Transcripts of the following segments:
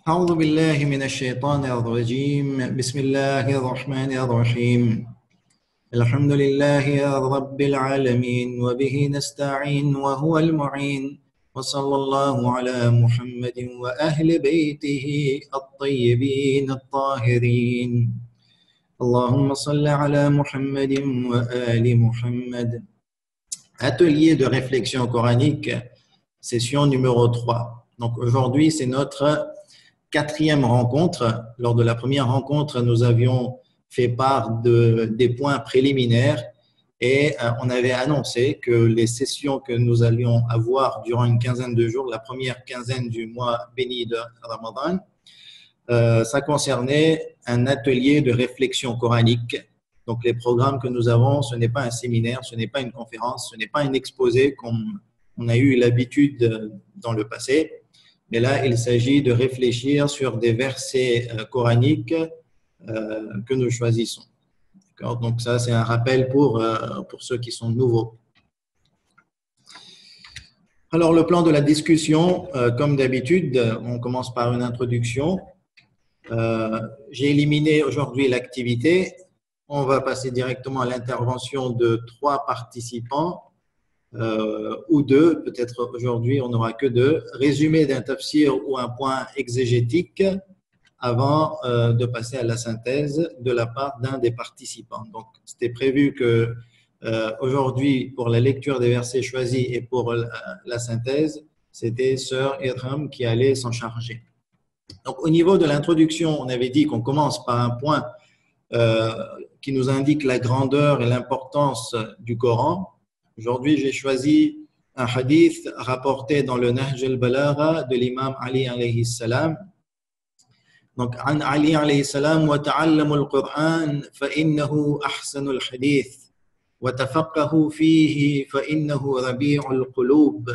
أعوذ بالله من الشيطان الرجيم بسم الله الرحمن الرحيم الحمد لله رب العالمين وبه نستعين وهو المعين وصلى الله على محمد وأهل بيته الطيبين الطاهرين اللهم صل على محمد وآل محمد. Atelier de réflexion coranique, session numéro 3. Donc aujourd'hui, c'est notre quatrième rencontre. Lors de la première rencontre, nous avions fait part des points préliminaires et on avait annoncé que les sessions que nous allions avoir durant une quinzaine de jours, la première quinzaine du mois béni de Ramadan, ça concernait un atelier de réflexion coranique. Donc les programmes que nous avons, ce n'est pas un séminaire, ce n'est pas une conférence, ce n'est pas un exposé comme on a eu l'habitude dans le passé. Mais là, il s'agit de réfléchir sur des versets coraniques que nous choisissons. Donc ça, c'est un rappel pour ceux qui sont nouveaux. Alors, le plan de la discussion, comme d'habitude, on commence par une introduction. J'ai éliminé aujourd'hui l'activité. On va passer directement à l'intervention de 3 participants. Ou 2, peut-être aujourd'hui on n'aura que 2, résumé d'un tafsir ou un point exégétique avant de passer à la synthèse de la part d'un des participants. Donc c'était prévu que aujourd'hui pour la lecture des versets choisis et pour la synthèse, c'était Sœur Irham qui allait s'en charger. Donc au niveau de l'introduction, on avait dit qu'on commence par un point qui nous indique la grandeur et l'importance du Coran. Aujourd'hui, j'ai choisi un hadith rapporté dans le Nahj al-Balagha de l'imam Ali alayhi salam. Donc, عن Ali alayhi salam وتعلموا القرآن فإنه أحسن الحديث وتفقهوا فيه فإنه ربيع القلوب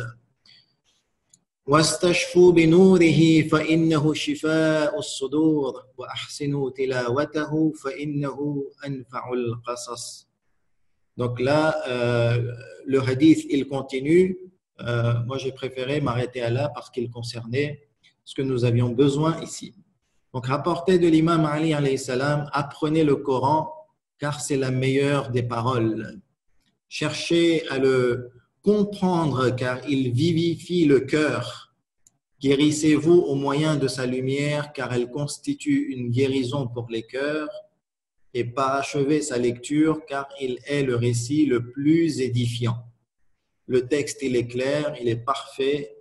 واستشفوا بنوره فإنه شفاء الصدور وأحسنوا تلاوته فإنه أنفع القصص. Donc là, le hadith, il continue. Moi, j'ai préféré m'arrêter à là parce qu'il concernait ce que nous avions besoin ici. Donc, rapporté de l'imam Ali alayhi salam, apprenez le Coran car c'est la meilleure des paroles. Cherchez à le comprendre car il vivifie le cœur. Guérissez-vous au moyen de sa lumière car elle constitue une guérison pour les cœurs. Et parachever sa lecture car il est le récit le plus édifiant. Le texte, il est clair, il est parfait.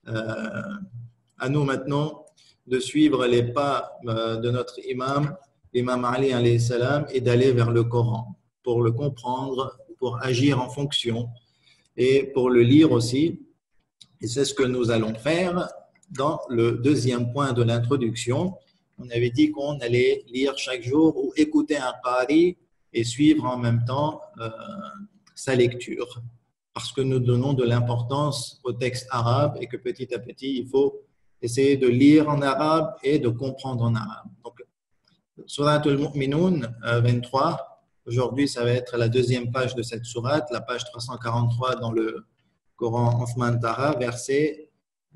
À nous maintenant de suivre les pas de notre imam, l'imam Ali alayhi salam, et d'aller vers le Coran pour le comprendre, pour agir en fonction et pour le lire aussi. Et c'est ce que nous allons faire dans le deuxième point de l'introduction. On avait dit qu'on allait lire chaque jour ou écouter un qari et suivre en même temps sa lecture. Parce que nous donnons de l'importance au texte arabe et que petit à petit, il faut essayer de lire en arabe et de comprendre en arabe. Donc, Surat al-Mu'minun 23, aujourd'hui, ça va être la deuxième page de cette sourate, la page 343 dans le Coran Othman Tara, versets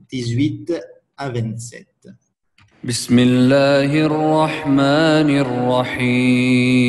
18 à 27. بسم الله الرحمن الرحيم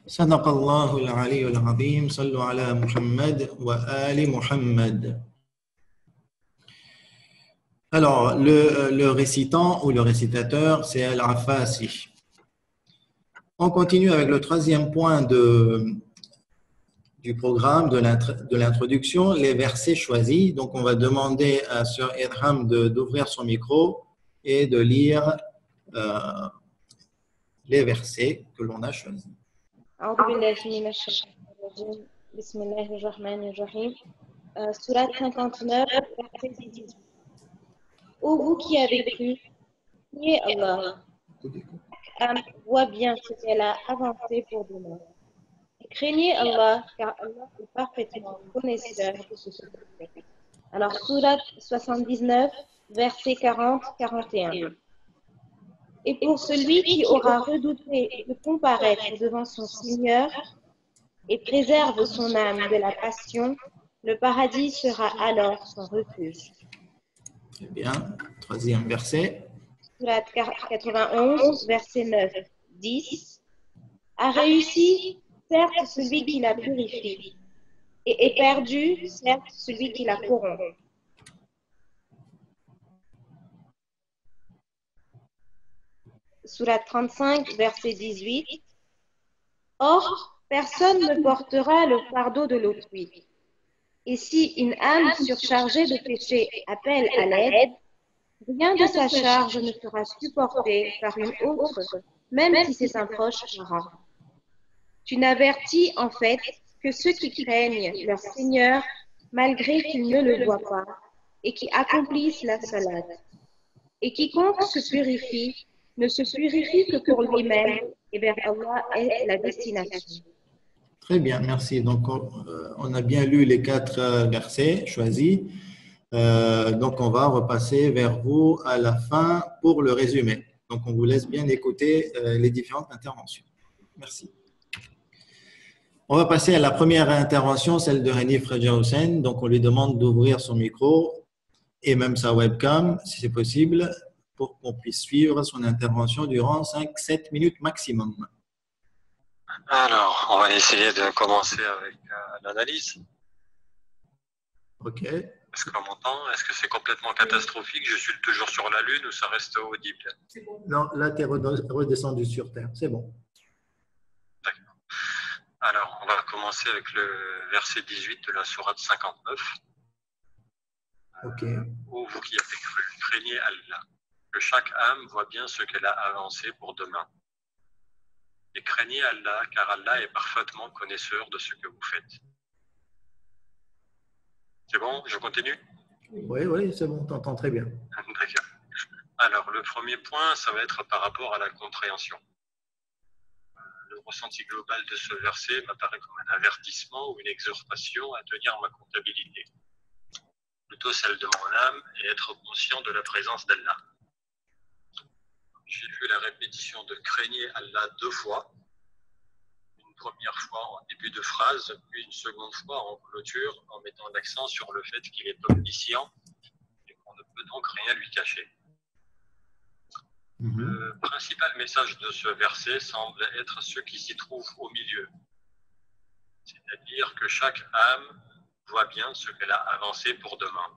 صدق الله العلي العظيم صلوا على محمد وآل محمد. Alors, le récitant ou le récitateur, c'est Al-Affasi. On continue avec le troisième point du programme de l'introduction, les versets choisis. Donc, on va demander à Sœur Edham d'ouvrir son micro et de lire les versets que l'on a choisis. أعوذ بالله من الشيطان الرجيم بسم الله الرحمن الرحيم Sourate 59 verset 18. Ô vous qui avez cru, priez Allah. Âme voit bien ce qu'elle a avancé pour demain. Et craignez Allah, car Allah est parfaitement connaisseur de ce que vous faites. Alors, Sourate 79, verset 40-41. Et pour celui qui aura redouté de comparaître devant son Seigneur et préserve son âme de la passion, le paradis sera alors son refuge. Très bien. Troisième verset. Sourate 91, verset 9, 10. A réussi, certes, celui qui la purifie, et est perdu, certes, celui qui la corrompt. Sourate 35, verset 18. Or, personne ne portera le fardeau de l'autrui. Et si une âme surchargée de péché appelle à l'aide, rien de sa charge ne sera supporté par une autre, même si c'est un proche parent. Tu n'avertis en fait que ceux qui craignent leur Seigneur, malgré qu'ils ne le voient pas, et qui accomplissent la salade. Et quiconque se purifie, ne se purifie que pour lui-même, et vers Allah est la destination. Très bien, merci. Donc, on a bien lu les 4 versets choisis. Donc, on va repasser vers vous à la fin pour le résumé. Donc, on vous laisse bien écouter les différentes interventions. Merci. On va passer à la première intervention, celle de Hanif Raja Hussein. Donc, on lui demande d'ouvrir son micro et même sa webcam, si c'est possible, pour qu'on puisse suivre son intervention durant 5-7 minutes maximum. Alors, on va essayer de commencer avec l'analyse. OK. Est-ce qu'on m'entend? Est-ce que c'est complètement catastrophique? Je suis toujours sur la Lune ou ça reste audible? Non, là, tu es redescendu sur Terre. C'est bon. D'accord. Alors, on va commencer avec le verset 18 de la sourate 59. OK. Ô vous qui avez cru, craignez Allah, que chaque âme voit bien ce qu'elle a avancé pour demain. Et craignez Allah, car Allah est parfaitement connaisseur de ce que vous faites. C'est bon? Je continue? Oui, c'est bon, t'entends très bien. D'accord. Alors, le premier point, ça va être par rapport à la compréhension. Le ressenti global de ce verset m'apparaît comme un avertissement ou une exhortation à tenir ma comptabilité, plutôt celle de mon âme, et être conscient de la présence d'Allah. J'ai vu la répétition de craignez Allah 2 fois, une première fois en début de phrase, puis une seconde fois en clôture, en mettant l'accent sur le fait qu'il est omniscient et qu'on ne peut donc rien lui cacher. Le principal message de ce verset semble être ce qui s'y trouve au milieu, c'est-à-dire que chaque âme voit bien ce qu'elle a avancé pour demain.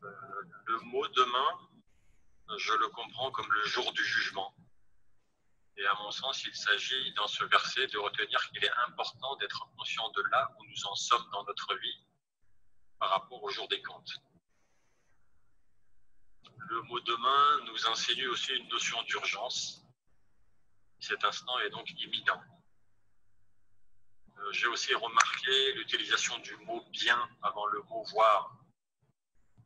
Le mot demain, je le comprends comme le jour du jugement. Et à mon sens, il s'agit dans ce verset de retenir qu'il est important d'être conscient de là où nous en sommes dans notre vie par rapport au jour des comptes. Le mot demain nous insinue aussi une notion d'urgence. Cet instant est donc imminent. J'ai aussi remarqué l'utilisation du mot bien avant le mot voir,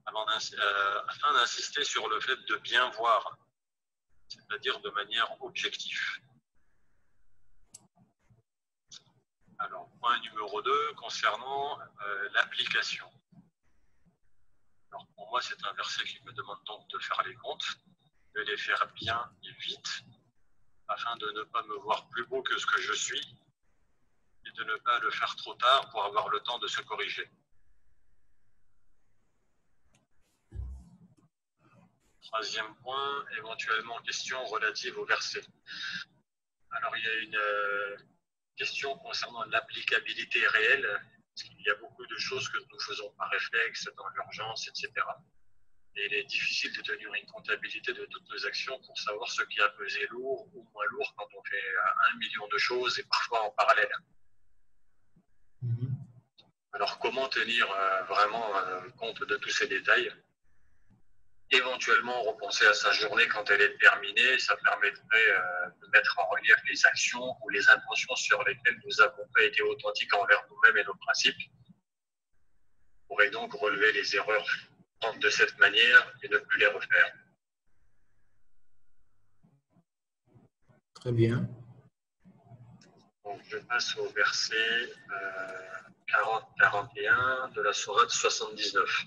afin d'insister sur le fait de bien voir, c'est-à-dire de manière objective. Alors, point numéro 2, concernant l'application. Alors, pour moi, c'est un verset qui me demande donc de faire les comptes, de les faire bien et vite, afin de ne pas me voir plus beau que ce que je suis, et de ne pas le faire trop tard pour avoir le temps de se corriger. Troisième point, éventuellement question relative au verset. Alors, il y a une question concernant l'applicabilité réelle, parce qu'il y a beaucoup de choses que nous faisons par réflexe, dans l'urgence, etc. Et il est difficile de tenir une comptabilité de toutes nos actions pour savoir ce qui a pesé lourd ou moins lourd quand on fait 1 million de choses et parfois en parallèle. Alors, comment tenir vraiment compte de tous ces détails? Éventuellement, repenser à sa journée quand elle est terminée, ça permettrait de mettre en relief les actions ou les intentions sur lesquelles nous n'avons pas été authentiques envers nous-mêmes et nos principes. On pourrait donc relever les erreurs de cette manière et ne plus les refaire. Très bien. Donc, je passe au verset 40-41 de la sourate 79.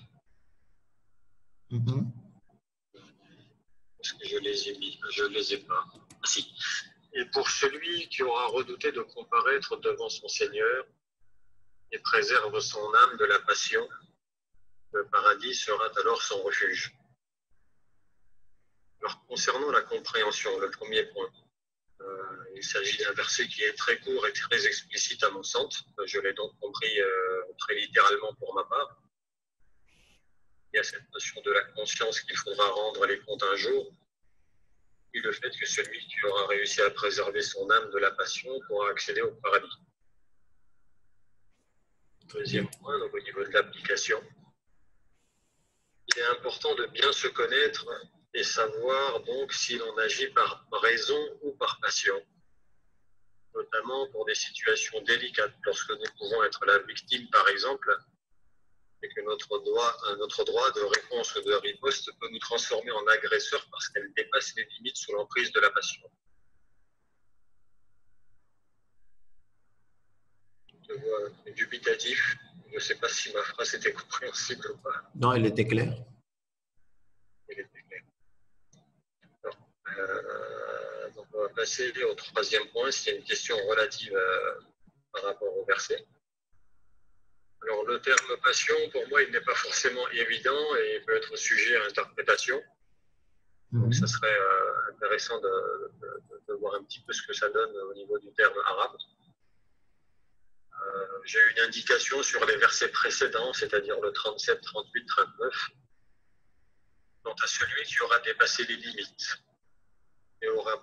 Est-ce que je les ai mis? Je ne les ai pas. Ah, si. Et pour celui qui aura redouté de comparaître devant son Seigneur et préserve son âme de la passion, le paradis sera alors son refuge. Alors, concernant la compréhension, le premier point, il s'agit d'un verset qui est très court et très explicite à mon sens. Je l'ai donc compris très littéralement pour ma part. Il y a cette notion de la conscience qu'il faudra rendre les comptes un jour, et le fait que celui qui aura réussi à préserver son âme de la passion pourra accéder au paradis. Deuxième point, donc au niveau de l'application, il est important de bien se connaître et savoir donc si l'on agit par raison ou par passion, notamment pour des situations délicates, lorsque nous pouvons être la victime par exemple, et que notre droit de réponse ou de riposte peut nous transformer en agresseur parce qu'elle dépasse les limites sous l'emprise de la passion. Je vois dubitatif. Je ne sais pas si ma phrase était compréhensible ou pas. Non, elle était claire. Elle était claire. Donc on va passer au troisième point. C'est une question relative par rapport au verset. Alors, le terme passion, pour moi, il n'est pas forcément évident et peut être sujet à interprétation. Donc, ça serait intéressant de voir un petit peu ce que ça donne au niveau du terme arabe. J'ai une indication sur les versets précédents, c'est-à-dire le 37, 38, 39. Quant à celui qui aura dépassé les limites et aura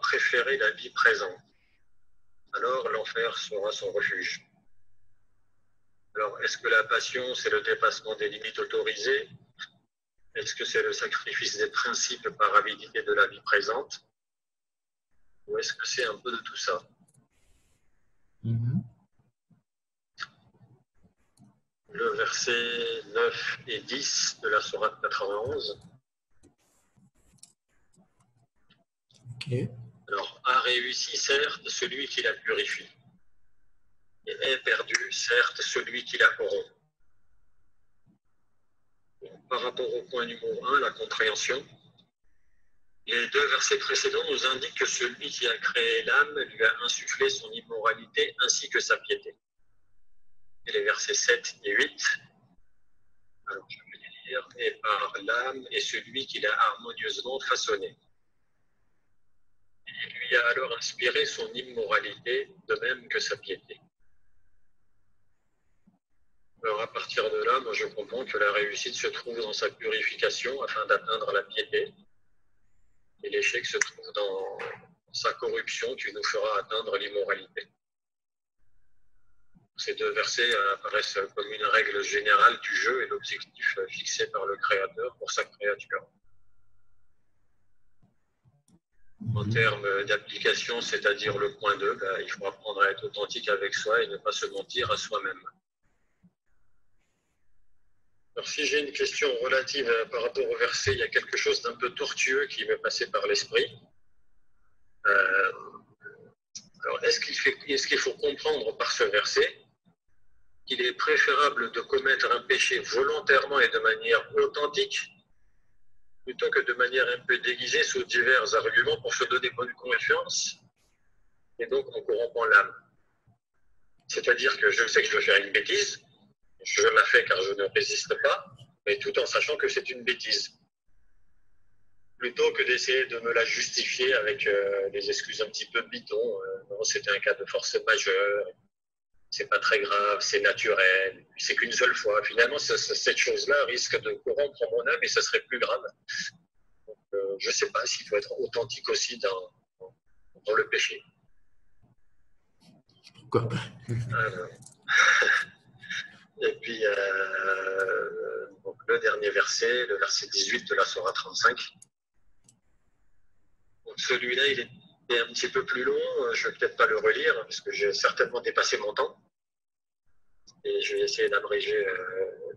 préféré la vie présente, alors l'enfer sera son refuge. Alors, est-ce que la passion, c'est le dépassement des limites autorisées? Est-ce que c'est le sacrifice des principes par avidité de la vie présente? Ou est-ce que c'est un peu de tout ça? Le verset 9 et 10 de la sourate 91. Okay. Alors, a réussi, certes, celui qui la purifie. Et est perdu, certes, celui qui la corrompt. Par rapport au point numéro 1, la compréhension, les deux versets précédents nous indiquent que celui qui a créé l'âme lui a insufflé son immoralité ainsi que sa piété. Et les versets 7 et 8, alors je vais les lire, et par l'âme est celui qui l'a harmonieusement façonné. Il lui a alors inspiré son immoralité, de même que sa piété. Alors à partir de là, moi je comprends que la réussite se trouve dans sa purification afin d'atteindre la piété. Et l'échec se trouve dans sa corruption qui nous fera atteindre l'immoralité. Ces deux versets apparaissent comme une règle générale du jeu et l'objectif fixé par le Créateur pour sa créature. En termes d'application, c'est-à-dire le point 2, il faut apprendre à être authentique avec soi et ne pas se mentir à soi-même. Alors, si j'ai une question relative par rapport au verset, il y a quelque chose d'un peu tortueux qui m'est passé par l'esprit. Alors, est-ce qu'il faut comprendre par ce verset qu'il est préférable de commettre un péché volontairement et de manière authentique plutôt que de manière un peu déguisée sous divers arguments pour se donner bonne confiance et donc en corrompant l'âme? C'est-à-dire que je sais que je vais faire une bêtise, je la fais car je ne résiste pas, mais tout en sachant que c'est une bêtise. plutôt que d'essayer de me la justifier avec des excuses un petit peu bidons. Non, c'était un cas de force majeure, c'est pas très grave, c'est naturel, c'est qu'une seule fois. Finalement, cette chose-là risque de corrompre mon âme et ça serait plus grave. Donc, je ne sais pas s'il faut être authentique aussi dans le péché. Pourquoi pas? Et puis, donc, le dernier verset, le verset 18 de la Sourate 35. Donc, celui-là, il est un petit peu plus long. Je ne vais peut-être pas le relire parce que j'ai certainement dépassé mon temps. Et je vais essayer d'abréger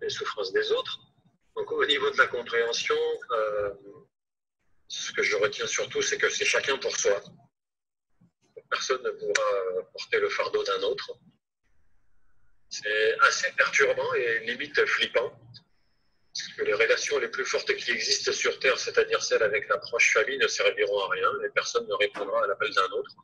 les souffrances des autres. Donc, au niveau de la compréhension, ce que je retiens surtout, c'est que c'est chacun pour soi. Personne ne pourra porter le fardeau d'un autre. C'est assez perturbant et limite flippant. Parce que les relations les plus fortes qui existent sur Terre, c'est-à-dire celles avec la proche famille, ne serviront à rien et personne ne répondra à l'appel d'un autre.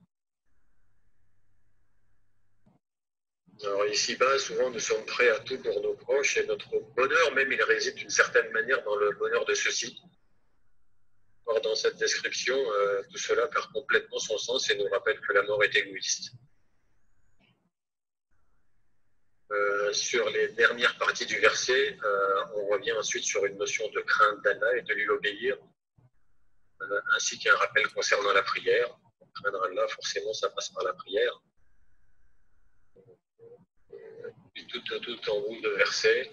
Alors ici-bas, souvent nous sommes prêts à tout pour nos proches et notre bonheur même, il réside d'une certaine manière dans le bonheur de ceux-ci. Or, dans cette description, tout cela perd complètement son sens et nous rappelle que la mort est égoïste. Sur les dernières parties du verset, on revient ensuite sur une notion de crainte d'Allah et de lui obéir, ainsi qu'un rappel concernant la prière. Craindre Allah, forcément, ça passe par la prière. Puis tout en haut de verset,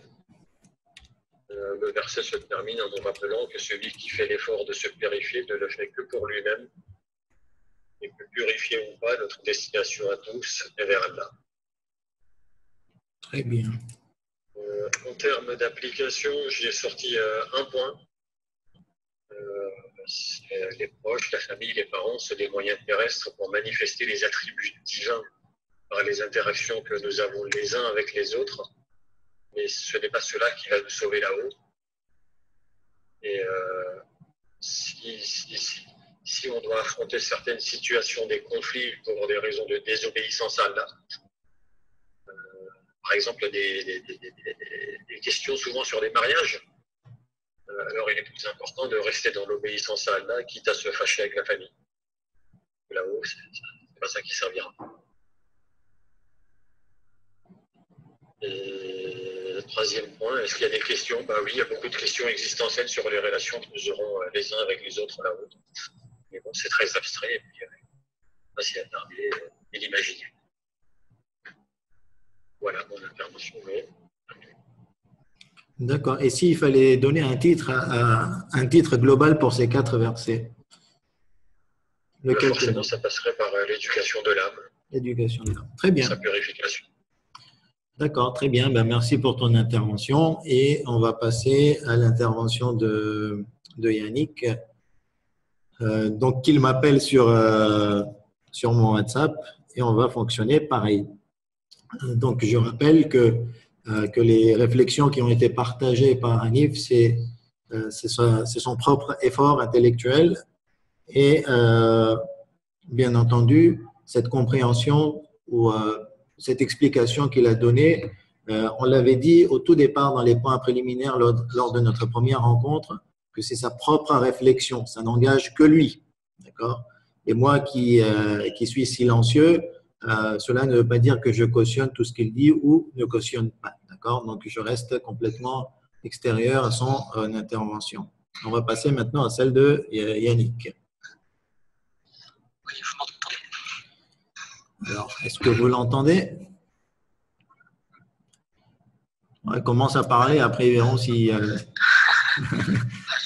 le verset se termine en nous rappelant que celui qui fait l'effort de se purifier ne le fait que pour lui-même, et que purifier ou pas, notre destination à tous est vers Allah. Très bien. En termes d'application, j'ai sorti un point. Les proches, la famille, les parents, sont des moyens terrestres pour manifester les attributs divins par les interactions que nous avons les uns avec les autres. Mais ce n'est pas cela qui va nous sauver là-haut. Et si on doit affronter certaines situations, des conflits pour des raisons de désobéissance à Allah, par exemple des questions souvent sur les mariages, alors il est plus important de rester dans l'obéissance à Allah, quitte à se fâcher avec la famille. Là-haut, c'est pas ça qui servira. Et le troisième point, est-ce qu'il y a des questions? Oui, il y a beaucoup de questions existentielles sur les relations que nous aurons les uns avec les autres là-haut. Mais bon, c'est très abstrait et puis pas si attardé et l'imaginer. Voilà mon intervention. D'accord. Et s'il fallait donner un titre global pour ces 4 versets? Forcément, ça passerait par l'éducation de l'âme. L'éducation de l'âme. Très bien. Sa purification. D'accord, très bien. Merci pour ton intervention. Et on va passer à l'intervention de Yannick. Donc, qu'il m'appelle sur mon WhatsApp et on va fonctionner pareil. Donc, je rappelle que les réflexions qui ont été partagées par Hanif, c'est son propre effort intellectuel et, bien entendu, cette compréhension ou cette explication qu'il a donnée, on l'avait dit au tout départ dans les points préliminaires lors de notre première rencontre, que c'est sa propre réflexion, ça n'engage que lui. D'accord ? Et moi qui suis silencieux, cela ne veut pas dire que je cautionne tout ce qu'il dit ou ne cautionne pas. D'accord ? Donc, je reste complètement extérieur à son intervention. On va passer maintenant à celle de Yannick. Oui, vous m'entendez ? Alors, est-ce que vous l'entendez ? On commence à parler, après ils verront si… J'ai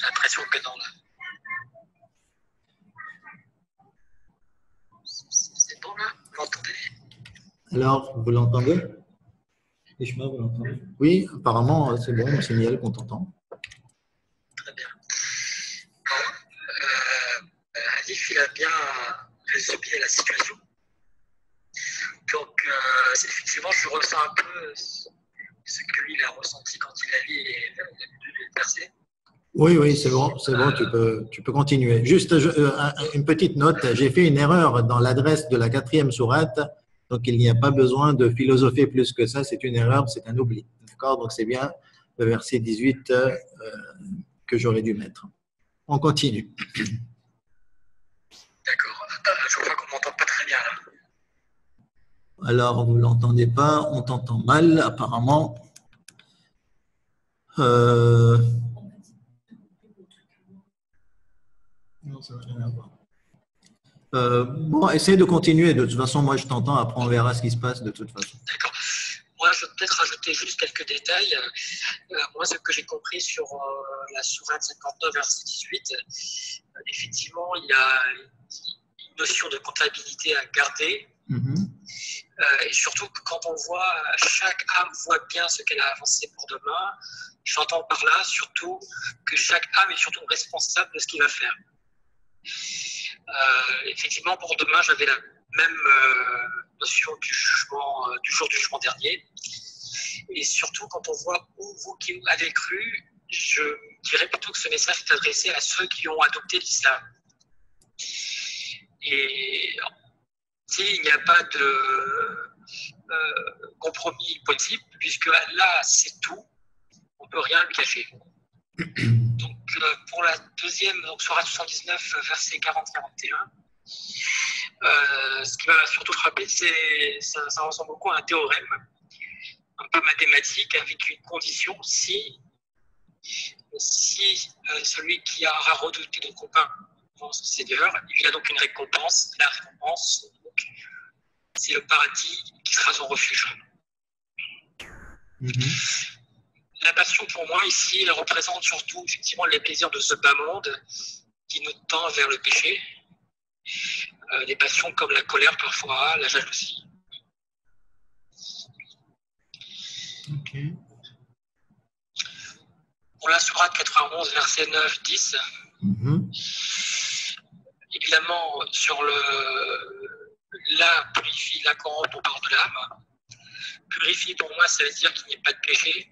l'impression que non, là. C'est bon, là ? Vous m'entendez ? Alors, vous l'entendez ? Ishma, vous l'entendez ? Oui, apparemment, c'est bon, on signale qu'on t'entend. Très bien. Bon, Hanif, il a bien résumé la situation. Donc, effectivement, je ressens un peu ce que lui il a ressenti quand il a lu les versets. Oui, c'est bon, tu peux continuer. Juste une petite note, j'ai fait une erreur dans l'adresse de la 4e sourate, donc il n'y a pas besoin de philosopher plus que ça, c'est une erreur, c'est un oubli. D'accord ? Donc c'est bien le verset 18 que j'aurais dû mettre. On continue. D'accord. Je crois qu'on m'entend pas très bien là. Alors, vous ne l'entendez pas, on t'entend mal apparemment. Non, ça n'a rien à voir. Bon, essaye de continuer. De toute façon, moi, je t'entends. Après, on verra ce qui se passe de toute façon. D'accord. Moi, je vais peut-être rajouter juste quelques détails. Moi, ce que j'ai compris sur la sourate 59, verset 18, effectivement, il y a une notion de comptabilité à garder. Et surtout que quand on voit, chaque âme voit bien ce qu'elle a avancé pour demain, j'entends par là surtout que chaque âme est surtout responsable de ce qu'il va faire. Effectivement, pour demain, j'avais la même notion du jugement, du jour du jugement dernier. Et surtout, quand on voit où vous qui avez cru, je dirais plutôt que ce message est adressé à ceux qui ont adopté l'islam. Et s'il n'y a pas de compromis possible, puisque là, c'est tout, on ne peut rien lui cacher. Donc, pour la deuxième, donc sourate 79, verset 40-41, ce qui m'a surtout frappé, c'est ça ressemble beaucoup à un théorème, un peu mathématique, avec une condition, si celui qui aura redouté de copain devant son Seigneur, il y a donc une récompense. La récompense, c'est le paradis qui sera son refuge. La passion, pour moi, ici, elle représente surtout effectivement les plaisirs de ce bas monde qui nous tend vers le péché. Des passions comme la colère parfois, la jalousie. Okay. Pour la sourate 91, verset 9-10, évidemment, sur la purifie, la corrompt au bord de l'âme. Purifier, pour moi, ça veut dire qu'il n'y ait pas de péché.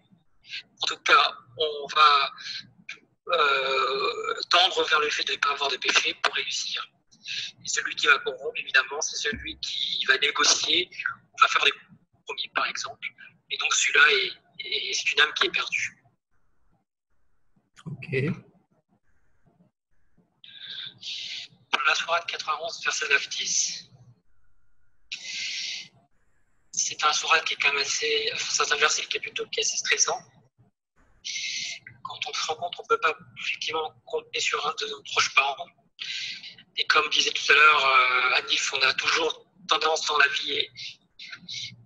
En tout cas, on va tendre vers le fait de ne pas avoir de péché pour réussir. Et celui qui va corrompre, évidemment, c'est celui qui va négocier, on va faire des compromis, par exemple. Et donc, celui-là, c'est une âme qui est perdue. Ok. Pour la sourate 91, verset 9-10, c'est un sourate qui est quand même assez. C'est un verset qui est assez stressant. Quand on se rend compte, on ne peut pas effectivement compter sur un de nos proches parents. Et comme disait tout à l'heure Anif, on a toujours tendance dans la vie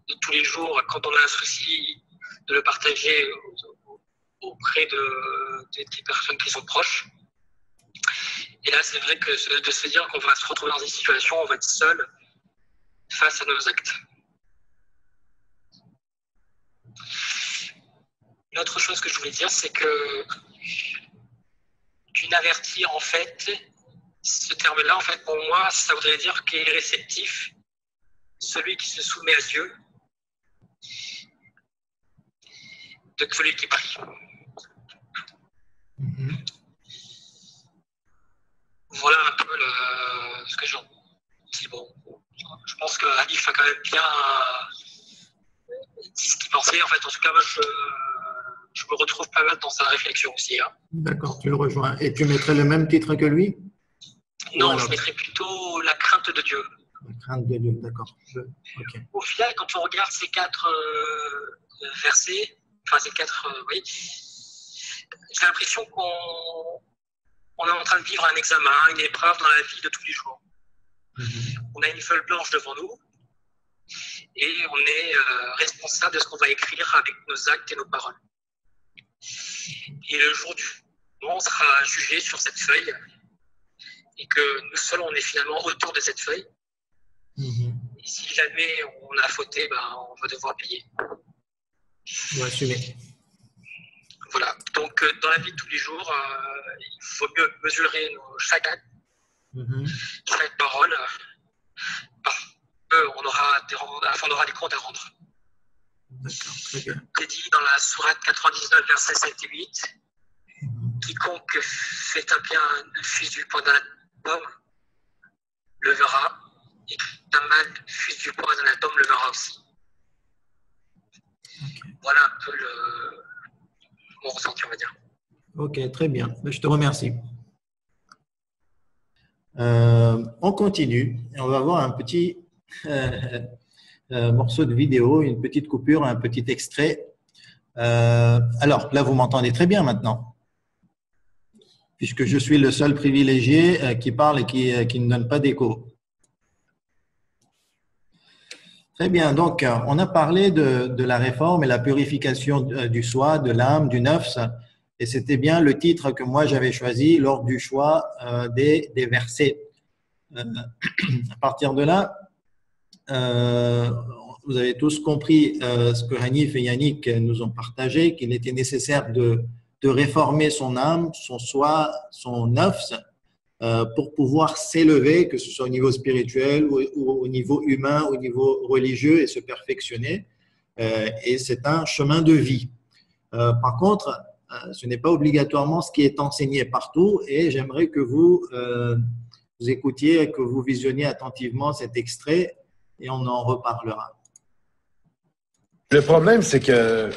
de tous les jours, quand on a un souci, de le partager auprès des personnes qui sont proches. Et là, c'est vrai que de se dire qu'on va se retrouver dans une situation où on va être seul face à nos actes. Une autre chose que je voulais dire, c'est que avertir, en fait, ce terme-là, en fait, pour moi, ça voudrait dire qu'il est réceptif, celui qui se soumet à Dieu, de celui qui prie. Voilà un peu ce que j'en dis. Bon, je pense que Alif a quand même bien dit ce qu'il pensait. En fait, en tout cas, moi, je me retrouve pas mal dans sa réflexion aussi. Hein. D'accord, tu le rejoins. Et tu mettrais le même titre que lui? Non, je mettrais plutôt la crainte de Dieu. La crainte de Dieu, d'accord. Okay. Au final, quand on regarde ces 4 versets, enfin ces 4, oui, j'ai l'impression qu'on est en train de vivre un examen, une épreuve dans la vie de tous les jours. On a une feuille blanche devant nous et on est responsable de ce qu'on va écrire avec nos actes et nos paroles. Et le jour du moment, on sera jugé sur cette feuille et que nous seuls, on est finalement autour de cette feuille. Et si jamais on a fauté, ben, on va devoir payer. On va assumer. Voilà. Donc, dans la vie de tous les jours, il faut mieux mesurer chaque acte, chaque parole, parce qu'on aura des comptes à rendre. D'accord, très bien. C'est dit dans la sourate 99, versets 7 et 8, quiconque fait un bien ne fuse du poids d'un atome le verra, et qu'un mal fuse du poids d'un atome le verra aussi. Okay. Voilà un peu mon ressenti, on va dire. Ok, très bien. Je te remercie. On continue et on va voir un petit morceau de vidéo, une petite coupure, un petit extrait. Alors, là, vous m'entendez très bien maintenant, puisque je suis le seul privilégié qui parle et qui ne donne pas d'écho. Très bien, donc on a parlé de la réforme et la purification du soi, de l'âme, du nafs, et c'était bien le titre que moi j'avais choisi lors du choix des versets. À partir de là, vous avez tous compris ce que Hanif et Yannick nous ont partagé, qu'il était nécessaire de réformer son âme, son soi, son nafs, pour pouvoir s'élever, que ce soit au niveau spirituel ou au niveau humain, au niveau religieux, et se perfectionner. Et c'est un chemin de vie. Par contre, ce n'est pas obligatoirement ce qui est enseigné partout, et j'aimerais que vous écoutiez et que vous visionniez attentivement cet extrait, et on en reparlera. Le problème, c'est que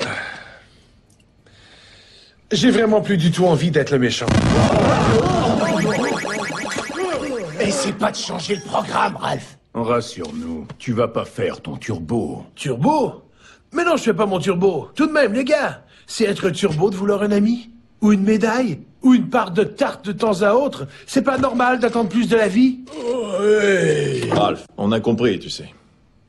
j'ai vraiment plus du tout envie d'être le méchant. Essaie pas de changer le programme, Ralph. Rassure-nous, tu vas pas faire ton turbo. Turbo? Mais non, je fais pas mon turbo. Tout de même, les gars, c'est être turbo de vouloir un ami? Ou une médaille? Ou une part de tarte de temps à autre? C'est pas normal d'attendre plus de la vie? Ouais. Ralph, on a compris, tu sais.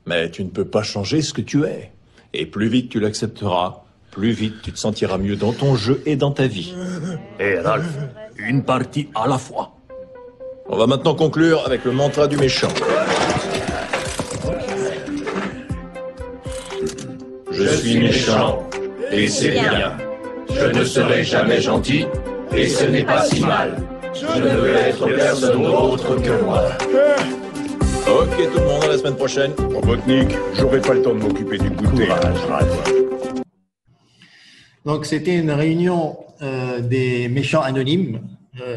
Mais tu ne peux pas changer ce que tu es. Et plus vite tu l'accepteras, plus vite tu te sentiras mieux dans ton jeu et dans ta vie. Hé Ralph, une partie à la fois. On va maintenant conclure avec le mantra du méchant. Je suis méchant, et c'est bien. Je ne serai jamais gentil, et ce n'est pas si mal. Je ne veux être personne d'autre que moi. Ok tout le monde, à la semaine prochaine. Robotnik, j'aurai pas le temps de m'occuper du goûter. Donc, c'était une réunion des méchants anonymes.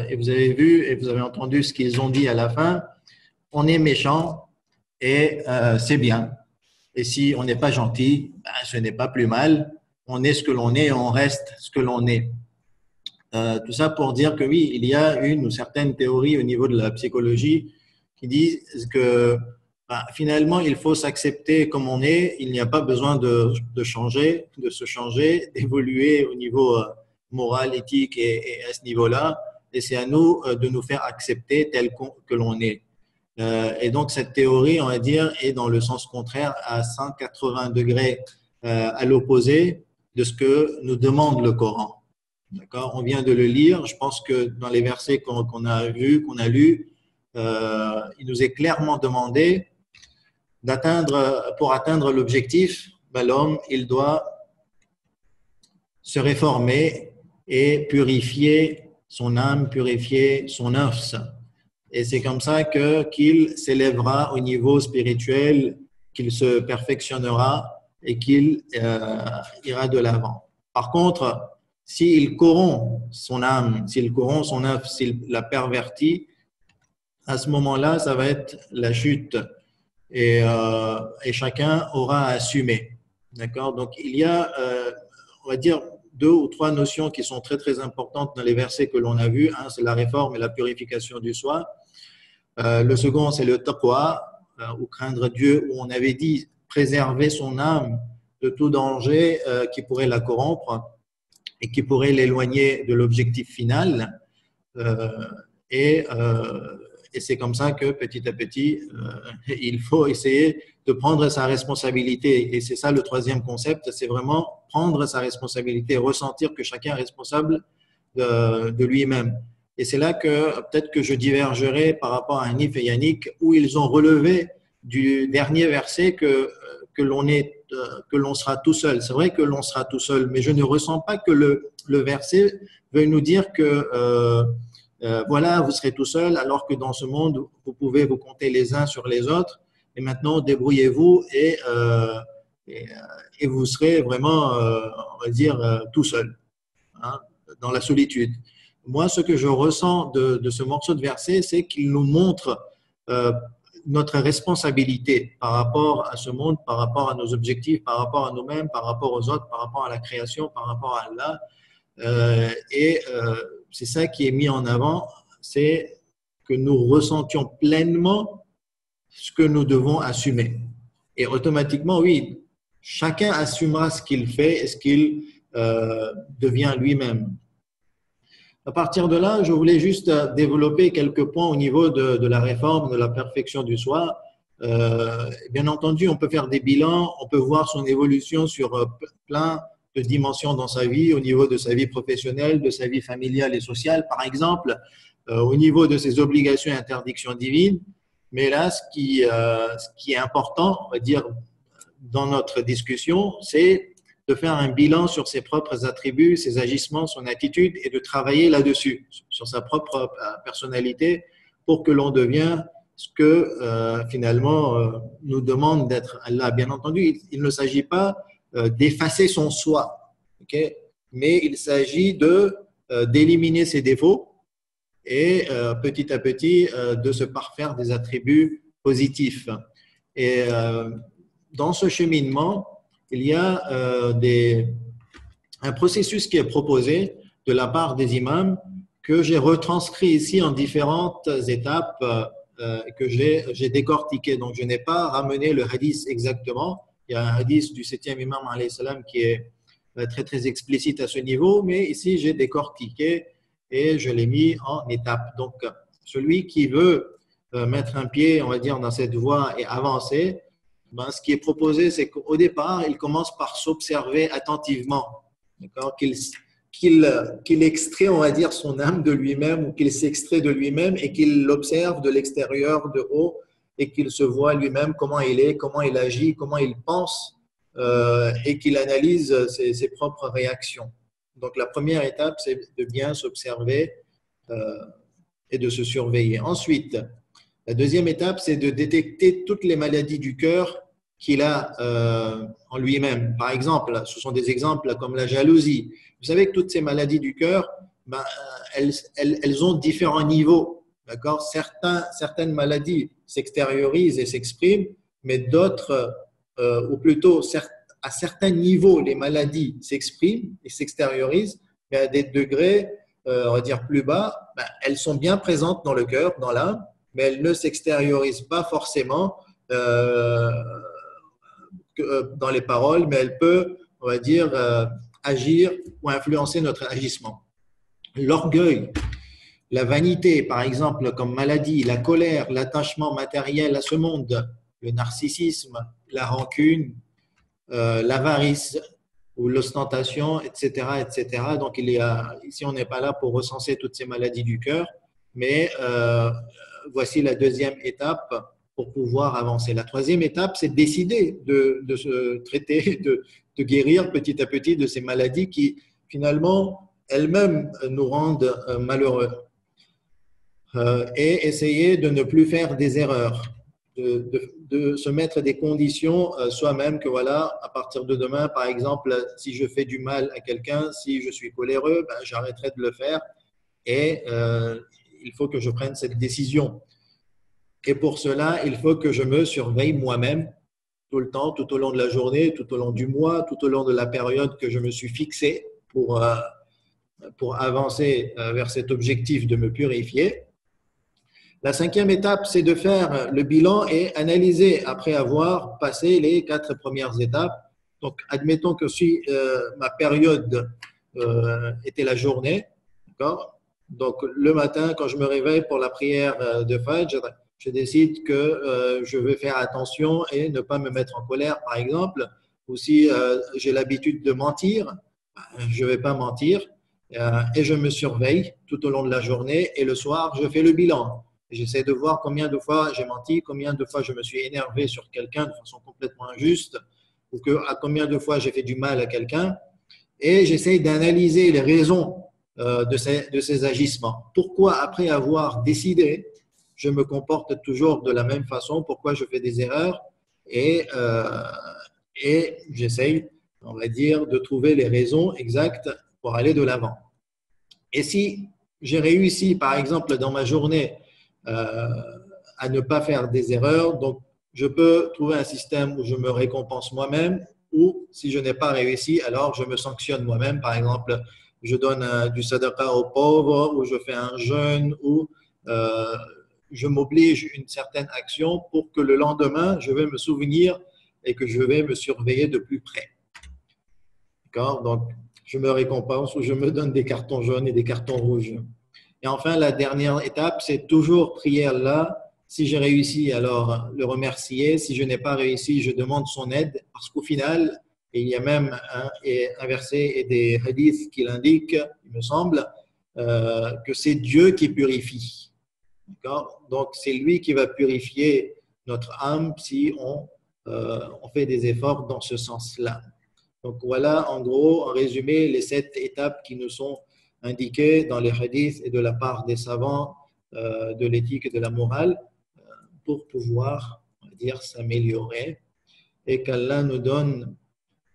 Et vous avez vu et vous avez entendu ce qu'ils ont dit à la fin. On est méchant et c'est bien. Et si on n'est pas gentil, ben, ce n'est pas plus mal. On est ce que l'on est et on reste ce que l'on est. Tout ça pour dire que oui, il y a une ou certaines théories au niveau de la psychologie qui disent que ben, finalement, il faut s'accepter comme on est. Il n'y a pas besoin de changer, de se changer, d'évoluer au niveau moral, éthique et à ce niveau-là. Et c'est à nous de nous faire accepter tel que l'on est. Et donc, cette théorie, on va dire, est dans le sens contraire à 180 degrés à l'opposé de ce que nous demande le Coran. D'accord ? On vient de le lire. Je pense que dans les versets qu'on a vus, qu'on a lus, il nous est clairement demandé pour atteindre l'objectif, ben, l'homme, il doit se réformer et purifier son âme, purifier son nafs. Et c'est comme ça qu'il s'élèvera au niveau spirituel, qu'il se perfectionnera et qu'il ira de l'avant. Par contre, s'il corrompt son âme, s'il corrompt son nafs, s'il la pervertit, à ce moment-là, ça va être la chute et chacun aura à assumer. D'accord ? Donc, il y a, on va dire, 2 ou 3 notions qui sont très, très importantes dans les versets que l'on a vus. Un, c'est la réforme et la purification du soi. Le second, c'est le taqwa, ou craindre Dieu, où on avait dit préserver son âme de tout danger qui pourrait la corrompre et qui pourrait l'éloigner de l'objectif final. Et c'est comme ça que petit à petit, il faut essayer de prendre sa responsabilité. Et c'est ça le troisième concept, c'est vraiment prendre sa responsabilité, ressentir que chacun est responsable de lui-même. Et c'est là que peut-être que je divergerai par rapport à Hanif et Yannick, où ils ont relevé du dernier verset que l'on sera tout seul. C'est vrai que l'on sera tout seul, mais je ne ressens pas que le verset veuille nous dire que voilà, vous serez tout seul, alors que dans ce monde, vous pouvez vous compter les uns sur les autres. Et maintenant, débrouillez-vous et vous serez vraiment, on va dire, tout seul, hein, dans la solitude. Moi, ce que je ressens de ce morceau de verset, c'est qu'il nous montre notre responsabilité par rapport à ce monde, par rapport à nos objectifs, par rapport à nous-mêmes, par rapport aux autres, par rapport à la création, par rapport à Allah. C'est ça qui est mis en avant, c'est que nous ressentions pleinement ce que nous devons assumer. Et automatiquement, oui, chacun assumera ce qu'il fait et ce qu'il devient lui-même. À partir de là, je voulais juste développer quelques points au niveau de la réforme, de la perfection du soi. Bien entendu, on peut faire des bilans, on peut voir son évolution sur plein de dimensions dans sa vie, au niveau de sa vie professionnelle, de sa vie familiale et sociale, par exemple, au niveau de ses obligations et interdictions divines. Mais là, ce qui est important, on va dire, dans notre discussion, c'est de faire un bilan sur ses propres attributs, ses agissements, son attitude et de travailler là-dessus, sur sa propre personnalité pour que l'on devienne ce que finalement nous demande d'être Allah. Bien entendu, il ne s'agit pas d'effacer son soi, okay? Mais il s'agit d'éliminer ses défauts et petit à petit de se parfaire des attributs positifs. Et dans ce cheminement, il y a un processus qui est proposé de la part des imams que j'ai retranscrit ici en différentes étapes que j'ai décortiqué. Donc, je n'ai pas ramené le hadith exactement. Il y a un hadith du 7e imam alayhi salam qui est très très explicite à ce niveau, mais ici j'ai décortiqué et je l'ai mis en étapes. Donc, celui qui veut mettre un pied, on va dire, dans cette voie et avancer, ben, ce qui est proposé, c'est qu'au départ, il commence par s'observer attentivement, qu'il extrait, on va dire, son âme de lui-même ou qu'il s'extrait de lui-même et qu'il l'observe de l'extérieur, de haut, et qu'il se voit lui-même comment il est, comment il agit, comment il pense et qu'il analyse ses propres réactions. Donc, la première étape, c'est de bien s'observer et de se surveiller. Ensuite, la deuxième étape, c'est de détecter toutes les maladies du cœur qu'il a en lui-même. Par exemple, ce sont des exemples comme la jalousie. Vous savez que toutes ces maladies du cœur, ben, elles ont différents niveaux. D'accord ? Certaines maladies s'extériorisent et s'expriment, mais d'autres, ou plutôt à certains niveaux, les maladies s'expriment et s'extériorisent, mais à des degrés, on va dire plus bas, ben, elles sont bien présentes dans le cœur, dans l'âme, mais elles ne s'extériorisent pas forcément dans les paroles, mais elles peuvent, on va dire, agir ou influencer notre agissement. L'orgueil, la vanité, par exemple, comme maladie, la colère, l'attachement matériel à ce monde, le narcissisme, la rancune, l'avarice ou l'ostentation, etc., etc. Donc, ici, on n'est pas là pour recenser toutes ces maladies du cœur, mais voici la deuxième étape pour pouvoir avancer. La troisième étape, c'est de décider de se traiter, de guérir petit à petit de ces maladies qui, finalement, elles-mêmes nous rendent malheureux. Et essayer de ne plus faire des erreurs, de se mettre des conditions soi-même que voilà, à partir de demain, par exemple, si je fais du mal à quelqu'un, si je suis coléreux, ben, j'arrêterai de le faire et il faut que je prenne cette décision. Et pour cela, il faut que je me surveille moi-même tout le temps, tout au long de la journée, tout au long du mois, tout au long de la période que je me suis fixée pour avancer vers cet objectif de me purifier. La cinquième étape, c'est de faire le bilan et analyser après avoir passé les 4 premières étapes. Donc, admettons que si ma période était la journée, d'accord ? Donc, le matin, quand je me réveille pour la prière de Fajr, je décide que je vais faire attention et ne pas me mettre en colère, par exemple. Ou si j'ai l'habitude de mentir, je ne vais pas mentir et je me surveille tout au long de la journée. Et le soir, je fais le bilan. J'essaie de voir combien de fois j'ai menti, combien de fois je me suis énervé sur quelqu'un de façon complètement injuste ou à combien de fois j'ai fait du mal à quelqu'un. Et j'essaie d'analyser les raisons de ces agissements. Pourquoi, après avoir décidé, je me comporte toujours de la même façon, pourquoi je fais des erreurs et j'essaye, on va dire, de trouver les raisons exactes pour aller de l'avant. Et si j'ai réussi, par exemple, dans ma journée à ne pas faire des erreurs, donc je peux trouver un système où je me récompense moi-même ou si je n'ai pas réussi, alors je me sanctionne moi-même. Par exemple, je donne du sadaqa aux pauvres ou je fais un jeûne ou je m'oblige une certaine action pour que le lendemain, je vais me souvenir et que je vais me surveiller de plus près. D'accord? Donc, je me récompense ou je me donne des cartons jaunes et des cartons rouges. Et enfin, la dernière étape, c'est toujours prier Allah. Si j'ai réussi, alors le remercier. Si je n'ai pas réussi, je demande son aide. Parce qu'au final, il y a même un verset et des hadiths qui l'indiquent, il me semble, que c'est Dieu qui purifie. D'accord? Donc, c'est lui qui va purifier notre âme si on fait des efforts dans ce sens-là. Donc, voilà, en gros, en résumé, les 7 étapes qui nous sont indiquées dans les hadiths et de la part des savants de l'éthique et de la morale pour pouvoir, on va dire, s'améliorer et qu'Allah nous donne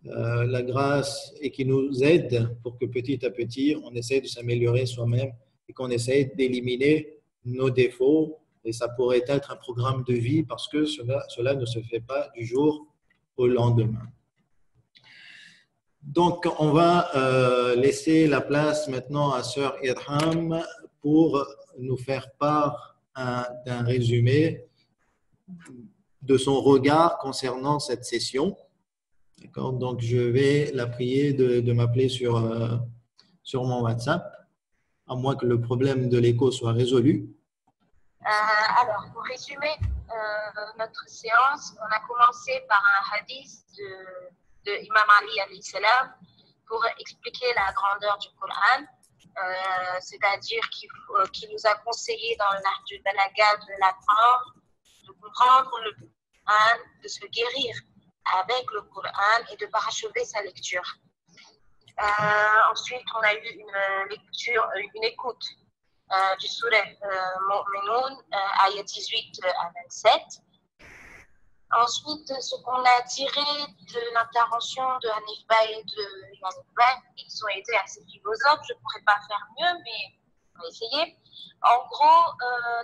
la grâce et qui nous aide pour que petit à petit, on essaie de s'améliorer soi-même et qu'on essaie d'éliminer nos défauts. Et ça pourrait être un programme de vie parce que cela ne se fait pas du jour au lendemain. Donc, on va laisser la place maintenant à Sœur Irham pour nous faire part d'un résumé de son regard concernant cette session. D'accord? Donc, je vais la prier de m'appeler sur mon WhatsApp, à moins que le problème de l'écho soit résolu. Alors, pour résumer notre séance, on a commencé par un hadith de Imam Ali alayhi salam pour expliquer la grandeur du Coran, c'est-à-dire qu'il nous a conseillé dans le Nahj al-Balagha de l'apprendre, de comprendre le Coran, de se guérir avec le Coran et de parachever sa lecture. Ensuite, on a eu une écoute du Surah Mu'minun, ayat 18 à 27. Ensuite, ce qu'on a tiré de l'intervention de Hanif Bey et de Yannick Bey, ils ont été assez philosophes, je ne pourrais pas faire mieux, mais on va essayer. En gros,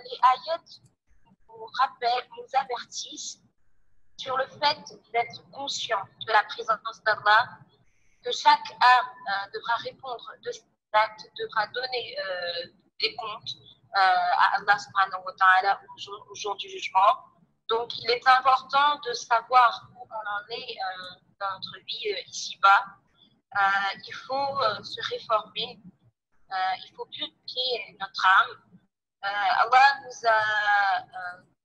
les ayats nous rappellent, nous avertissent sur le fait d'être conscient de la présence d'Allah, que chaque âme devra répondre de ses actes, devra donner des comptes à Allah subhanahu wa ta'ala au jour du jugement. Donc, il est important de savoir où on en est dans notre vie ici-bas. Il faut se réformer, il faut purifier notre âme. Allah nous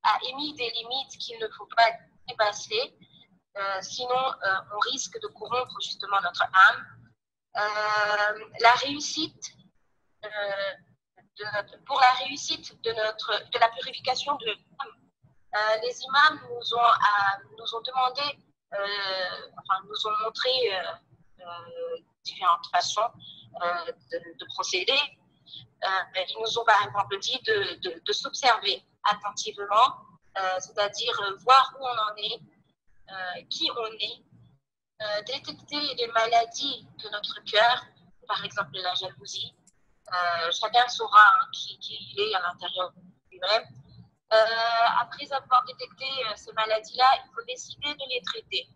a émis des limites qu'il ne faut pas dépasser, sinon on risque de corrompre justement notre âme. La réussite, pour la réussite de la purification de l'âme, les imams nous ont demandé, nous ont montré différentes façons de procéder. Ils nous ont par exemple dit de s'observer attentivement, c'est-à-dire voir où on en est, qui on est, détecter les maladies de notre cœur, par exemple la jalousie. Chacun saura qui il est à l'intérieur de lui-même. Après avoir détecté ces maladies-là, il faut décider de les traiter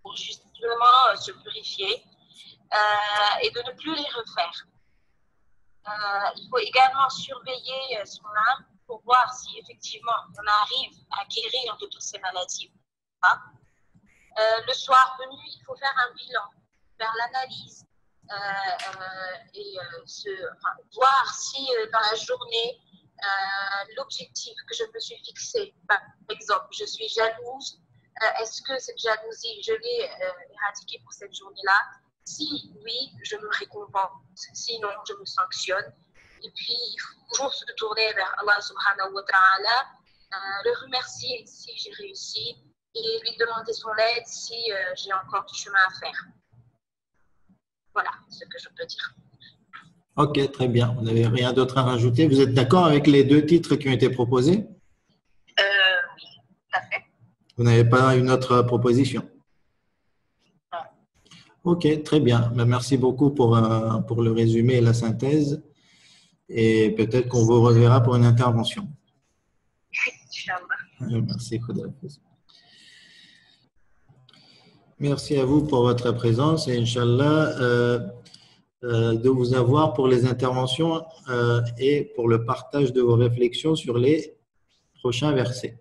pour justement se purifier et de ne plus les refaire. Il faut également surveiller son âme pour voir si effectivement on arrive à guérir de toutes ces maladies. Le soir venu, il faut faire un bilan, faire l'analyse et voir si dans la journée, l'objectif que je me suis fixé, par exemple, je suis jalouse, est-ce que cette jalousie, je l'ai éradiquée pour cette journée-là? Si oui, je me récompense, sinon je me sanctionne. Et puis, il faut toujours se tourner vers Allah subhanahu wa ta'ala, le remercier si j'ai réussi et lui demander son aide si j'ai encore du chemin à faire. Voilà ce que je peux dire. Ok, très bien. Vous n'avez rien d'autre à rajouter? Vous êtes d'accord avec les 2 titres qui ont été proposés? Oui, tout à fait. Vous n'avez pas une autre proposition? Non. Ok, très bien. Merci beaucoup pour le résumé et la synthèse. Et peut-être qu'on vous reverra pour une intervention. Inch'Allah. Merci, Khuda Hafiz. Merci à vous pour votre présence et Inch'Allah, de vous avoir pour les interventions et pour le partage de vos réflexions sur les prochains versets.